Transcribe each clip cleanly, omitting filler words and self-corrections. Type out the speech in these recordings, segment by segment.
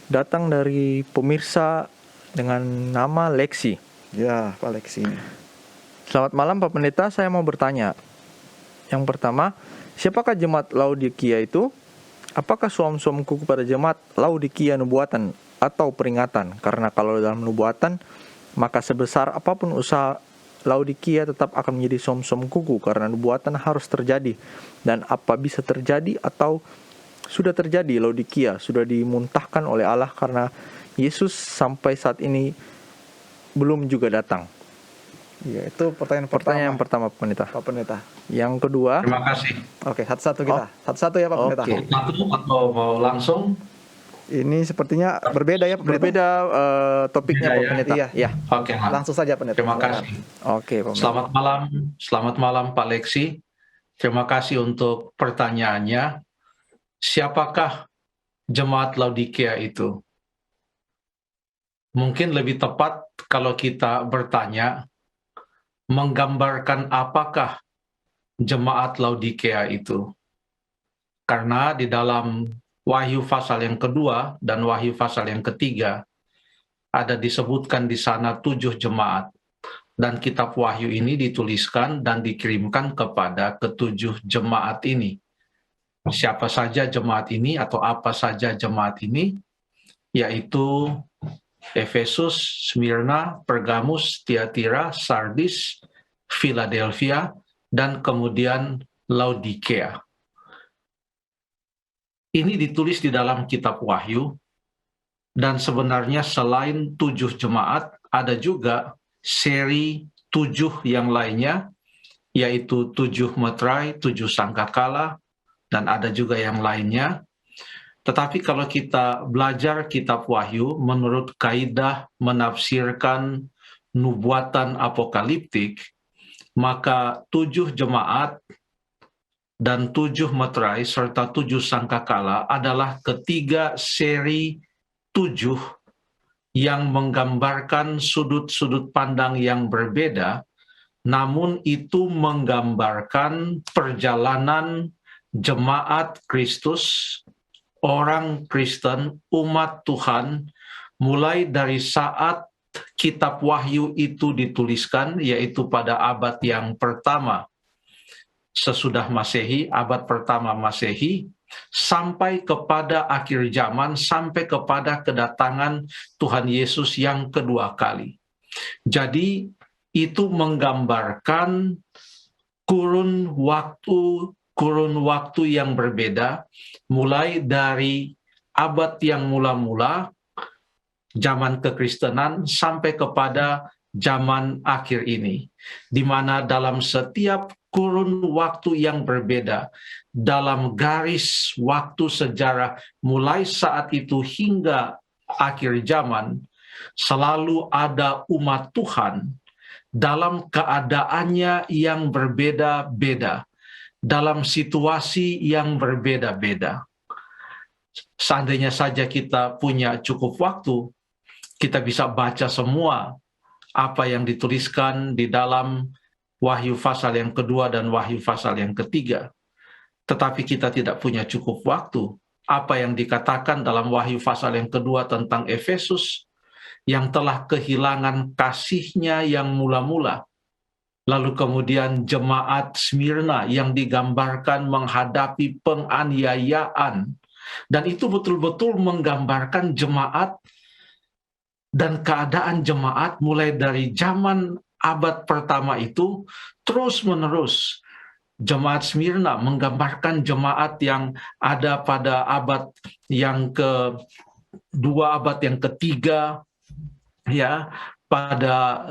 datang dari pemirsa dengan nama Lexi. Ya, Pak Lexi. Selamat malam Pak Pendeta, saya mau bertanya. Yang pertama, siapakah jemaat Laodikia itu? Apakah suam-suam kuku pada jemaat Laodikia nubuatan atau peringatan? Karena kalau dalam nubuatan, maka sebesar apapun usaha Laodikia tetap akan menjadi suam-suam kuku, karena nubuatan harus terjadi. Dan apa bisa terjadi atau sudah terjadi, Laodikia sudah dimuntahkan oleh Allah karena Yesus sampai saat ini belum juga datang. Iya, itu Pertanyaan yang pertama, Pendeta. Pak Pendeta. Yang kedua, Terima kasih. Oke, satu-satu kita. Satu-satu ya Pak Pendeta. Oke. Satu atau mau langsung? Ini sepertinya berbeda ya Pak Pendeta. berbeda topiknya Pak Beda ya? Pendeta. Iya. Ya. Oke, Langsung saja Pendeta. terima kasih. Oke, Pak Pendeta. Selamat malam Pak Lexi. Terima kasih untuk pertanyaannya. Siapakah jemaat Laodikia itu? Mungkin lebih tepat kalau kita bertanya, menggambarkan apakah jemaat Laodikia itu? Karena di dalam Wahyu pasal yang kedua dan Wahyu pasal yang ketiga, ada disebutkan di sana 7 jemaat. Dan kitab Wahyu ini dituliskan dan dikirimkan kepada ke-7 jemaat ini. Siapa saja jemaat ini atau apa saja jemaat ini? Yaitu Efesus, Smyrna, Pergamus, Tiatira, Sardis, Philadelphia, dan kemudian Laodikia. Ini ditulis di dalam kitab Wahyu, dan sebenarnya selain 7 jemaat, ada juga seri 7 yang lainnya, yaitu 7 meterai, 7 sangkakala, dan ada juga yang lainnya. Tetapi kalau kita belajar kitab Wahyu, menurut kaidah menafsirkan nubuatan apokaliptik, maka 7 jemaat dan 7 meterai serta 7 sangkakala adalah ketiga seri 7 yang menggambarkan sudut-sudut pandang yang berbeda, namun itu menggambarkan perjalanan jemaat Kristus, orang Kristen, umat Tuhan, mulai dari saat kitab Wahyu itu dituliskan, yaitu pada abad yang pertama sesudah Masehi, abad pertama Masehi, sampai kepada akhir zaman, sampai kepada kedatangan Tuhan Yesus yang kedua kali. Jadi itu menggambarkan kurun waktu yang berbeda, mulai dari abad yang mula-mula, zaman kekristenan, sampai kepada zaman akhir ini, di mana dalam setiap kurun waktu yang berbeda, dalam garis waktu sejarah mulai saat itu hingga akhir zaman, selalu ada umat Tuhan dalam keadaannya yang berbeda-beda, dalam situasi yang berbeda-beda. Seandainya saja kita punya cukup waktu, kita bisa baca semua apa yang dituliskan di dalam Wahyu pasal yang kedua dan Wahyu pasal yang ketiga. Tetapi kita tidak punya cukup waktu. Apa yang dikatakan dalam Wahyu pasal yang kedua tentang Efesus, yang telah kehilangan kasihnya yang mula-mula. Lalu kemudian jemaat Smyrna yang digambarkan menghadapi penganiayaan. Dan itu betul-betul menggambarkan jemaat dan keadaan jemaat mulai dari zaman abad pertama itu terus-menerus. Jemaat Smyrna menggambarkan jemaat yang ada pada abad yang kedua, abad yang ketiga, ya, pada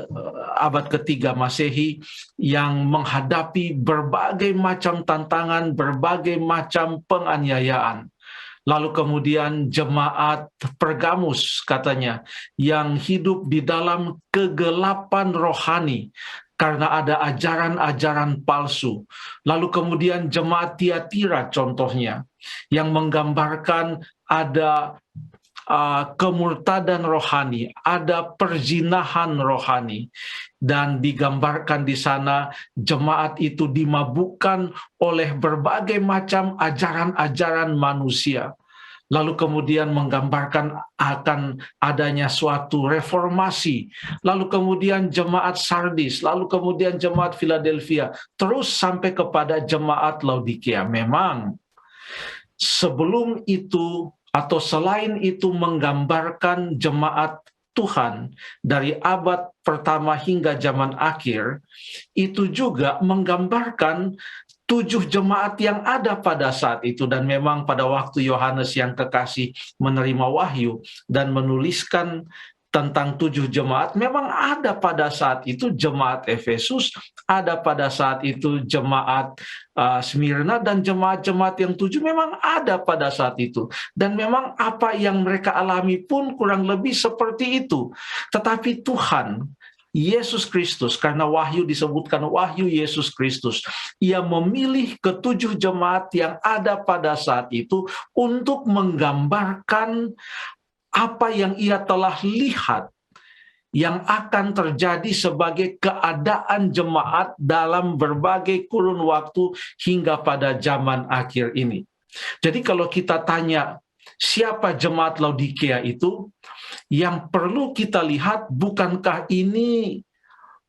abad ketiga Masehi, yang menghadapi berbagai macam tantangan, berbagai macam penganiayaan. Lalu kemudian jemaat Pergamus katanya, yang hidup di dalam kegelapan rohani karena ada ajaran-ajaran palsu. Lalu kemudian jemaat Tiatira contohnya, yang menggambarkan ada kemurtadan rohani, ada perzinahan rohani, dan digambarkan di sana jemaat itu dimabukkan oleh berbagai macam ajaran-ajaran manusia. lalu kemudian menggambarkan akan adanya suatu reformasi, lalu kemudian jemaat Sardis, lalu kemudian jemaat Philadelphia, terus sampai kepada jemaat Laodikia. Memang sebelum itu atau selain itu menggambarkan jemaat Tuhan dari abad pertama hingga zaman akhir, itu juga menggambarkan 7 jemaat yang ada pada saat itu. Dan memang pada waktu Yohanes yang kekasih menerima wahyu dan menuliskan tentang 7 jemaat, memang ada pada saat itu jemaat Efesus, ada pada saat itu jemaat Smyrna, dan jemaat-jemaat yang 7 memang ada pada saat itu. Dan memang apa yang mereka alami pun kurang lebih seperti itu. Tetapi Tuhan Yesus Kristus, karena wahyu disebutkan wahyu Yesus Kristus, ia memilih ke-7 jemaat yang ada pada saat itu untuk menggambarkan apa yang ia telah lihat yang akan terjadi sebagai keadaan jemaat dalam berbagai kurun waktu hingga pada zaman akhir ini. Jadi kalau kita tanya siapa jemaat Laodikia itu, yang perlu kita lihat bukankah ini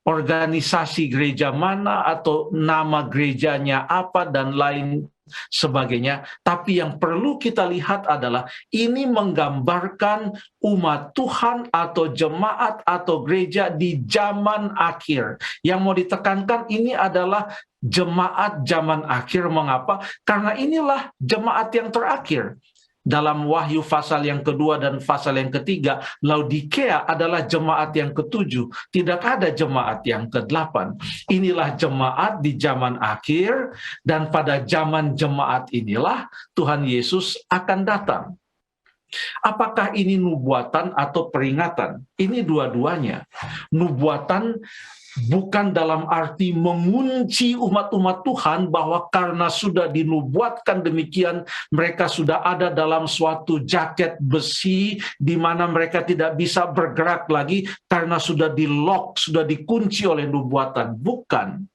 organisasi gereja mana atau nama gerejanya apa dan lain sebagainya, tapi yang perlu kita lihat adalah ini menggambarkan umat Tuhan atau jemaat atau gereja di zaman akhir. Yang mau ditekankan ini adalah jemaat zaman akhir. Mengapa? Karena inilah jemaat yang terakhir. Dalam Wahyu pasal yang kedua dan pasal yang ketiga, Laodikia adalah jemaat yang ke-7. Tidak ada jemaat yang ke-8. Inilah jemaat di zaman akhir, dan pada zaman jemaat inilah Tuhan Yesus akan datang. Apakah ini nubuatan atau peringatan? Ini dua-duanya. Nubuatan bukan dalam arti mengunci umat-umat Tuhan bahwa karena sudah dinubuatkan demikian, mereka sudah ada dalam suatu jaket besi di mana mereka tidak bisa bergerak lagi karena sudah di-lock, sudah dikunci oleh nubuatan. Bukan.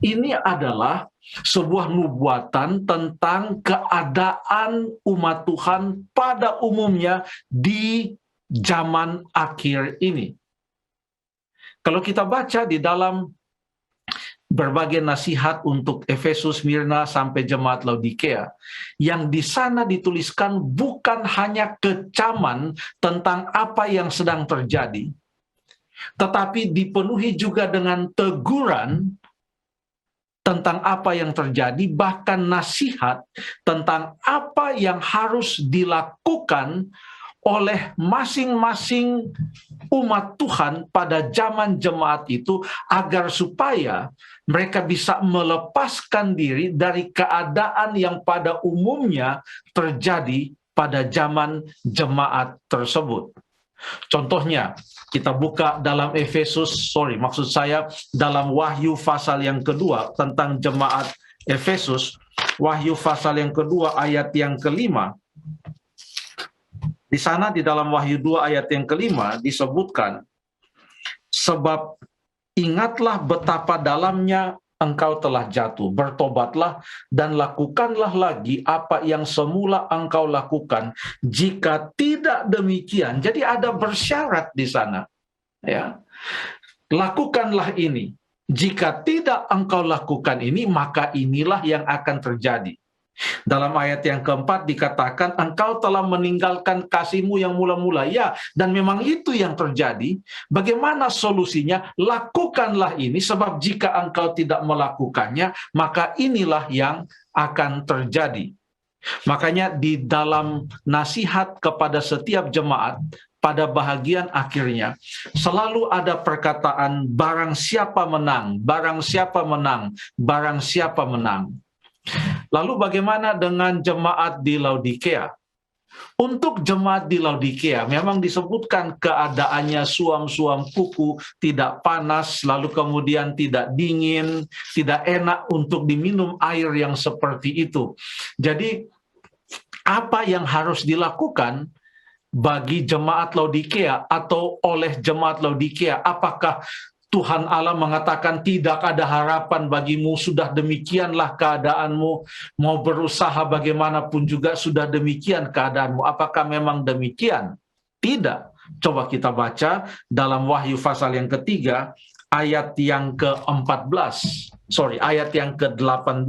Ini adalah sebuah nubuatan tentang keadaan umat Tuhan pada umumnya di zaman akhir ini. Kalau kita baca di dalam berbagai nasihat untuk Efesus, Smyrna, sampai jemaat Laodikia, yang di sana dituliskan bukan hanya kecaman tentang apa yang sedang terjadi, tetapi dipenuhi juga dengan teguran tentang apa yang terjadi, bahkan nasihat tentang apa yang harus dilakukan oleh masing-masing umat Tuhan pada zaman jemaat itu, agar supaya mereka bisa melepaskan diri dari keadaan yang pada umumnya terjadi pada zaman jemaat tersebut. Contohnya, kita buka dalam dalam Wahyu pasal yang kedua tentang jemaat Efesus, Wahyu pasal yang kedua ayat yang ke-5. Di sana di dalam Wahyu 2 ayat yang ke-5 disebutkan, sebab ingatlah betapa dalamnya engkau telah jatuh, bertobatlah dan lakukanlah lagi apa yang semula engkau lakukan. Jika tidak demikian, jadi ada bersyarat di sana, ya. Lakukanlah ini. Jika tidak engkau lakukan ini, maka inilah yang akan terjadi. Dalam ayat yang keempat dikatakan, engkau telah meninggalkan kasihmu yang mula-mula. Ya, dan memang itu yang terjadi. Bagaimana solusinya? Lakukanlah ini, sebab jika engkau tidak melakukannya, maka inilah yang akan terjadi. Makanya di dalam nasihat kepada setiap jemaat, pada bahagian akhirnya, selalu ada perkataan, barang siapa menang, barang siapa menang, barang siapa menang. Lalu bagaimana dengan jemaat di Laodikia? Untuk jemaat di Laodikia memang disebutkan keadaannya suam-suam kuku, tidak panas, lalu kemudian tidak dingin, tidak enak untuk diminum air yang seperti itu. Jadi apa yang harus dilakukan bagi jemaat Laodikia atau oleh jemaat Laodikia? Apakah Tuhan Allah mengatakan tidak ada harapan bagimu, sudah demikianlah keadaanmu, mau berusaha bagaimanapun juga sudah demikian keadaanmu. Apakah memang demikian? Tidak. Coba kita baca dalam Wahyu pasal yang ketiga, ayat yang ke-14. Ayat yang ke-18.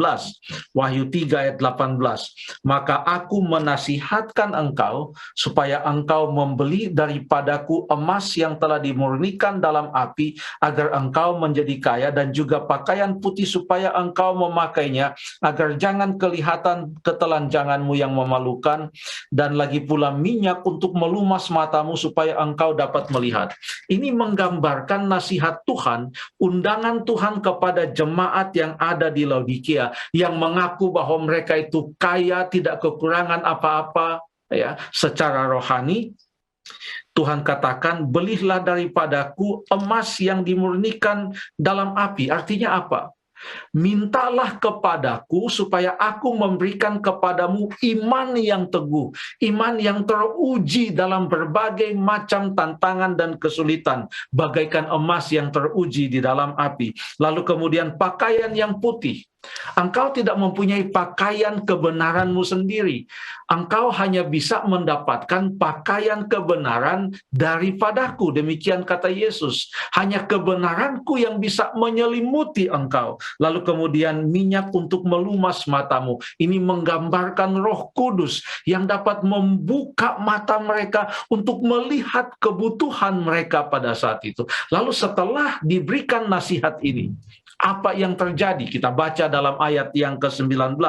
Wahyu 3 ayat 18. Maka aku menasihatkan engkau supaya engkau membeli daripadaku emas yang telah dimurnikan dalam api, agar engkau menjadi kaya, dan juga pakaian putih supaya engkau memakainya, agar jangan kelihatan ketelanjanganmu yang memalukan, dan lagi pula minyak untuk melumas matamu supaya engkau dapat melihat. Ini menggambarkan nasihat Tuhan, undangan Tuhan kepada jemaat yang ada di Laodikia, yang mengaku bahwa mereka itu kaya, tidak kekurangan apa-apa, ya, secara rohani. Tuhan katakan, belilah daripadaku emas yang dimurnikan dalam api. Artinya apa? Mintalah kepadaku supaya aku memberikan kepadamu iman yang teguh, iman yang teruji dalam berbagai macam tantangan dan kesulitan, bagaikan emas yang teruji di dalam api. Lalu kemudian pakaian yang putih. Engkau tidak mempunyai pakaian kebenaranmu sendiri. Engkau hanya bisa mendapatkan pakaian kebenaran daripadaku. Demikian kata Yesus. Hanya kebenaranku yang bisa menyelimuti engkau. Lalu kemudian minyak untuk melumas matamu. Ini menggambarkan Roh Kudus yang dapat membuka mata mereka untuk melihat kebutuhan mereka pada saat itu. Lalu setelah diberikan nasihat ini, apa yang terjadi? Kita baca dalam ayat yang ke-19.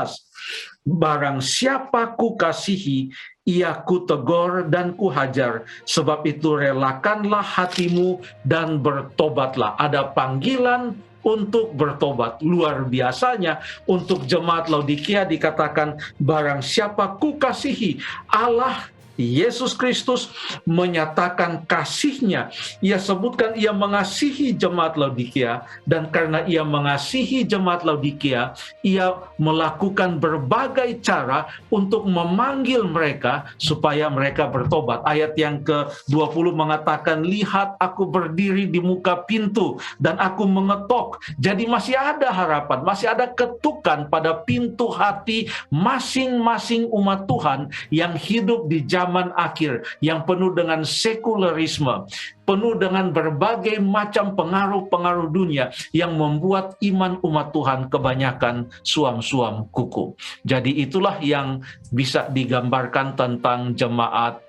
Barang siapa ku kasihi, ia ku tegur dan ku hajar. Sebab itu relakanlah hatimu dan bertobatlah. Ada panggilan untuk bertobat. Luar biasanya untuk jemaat Laodikia dikatakan, barang siapa ku kasihi. Allah Yesus Kristus menyatakan kasih-Nya. Ia sebutkan ia mengasihi jemaat Laodikia, dan karena ia mengasihi jemaat Laodikia, ia melakukan berbagai cara untuk memanggil mereka supaya mereka bertobat. Ayat yang ke-20 mengatakan, lihat aku berdiri di muka pintu dan aku mengetok. Jadi masih ada harapan, masih ada ketukan pada pintu hati masing-masing umat Tuhan yang hidup di zaman akhir, yang penuh dengan sekularisme, penuh dengan berbagai macam pengaruh-pengaruh dunia yang membuat iman umat Tuhan kebanyakan suam-suam kuku. Jadi itulah yang bisa digambarkan tentang jemaat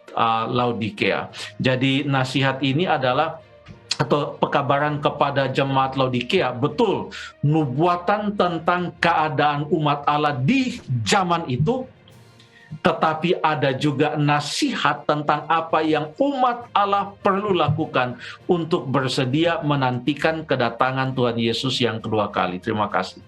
Laodikia. Jadi nasihat ini adalah, atau pekabaran kepada jemaat Laodikia, betul, nubuatan tentang keadaan umat Allah di zaman itu, tetapi ada juga nasihat tentang apa yang umat Allah perlu lakukan untuk bersedia menantikan kedatangan Tuhan Yesus yang kedua kali. Terima kasih.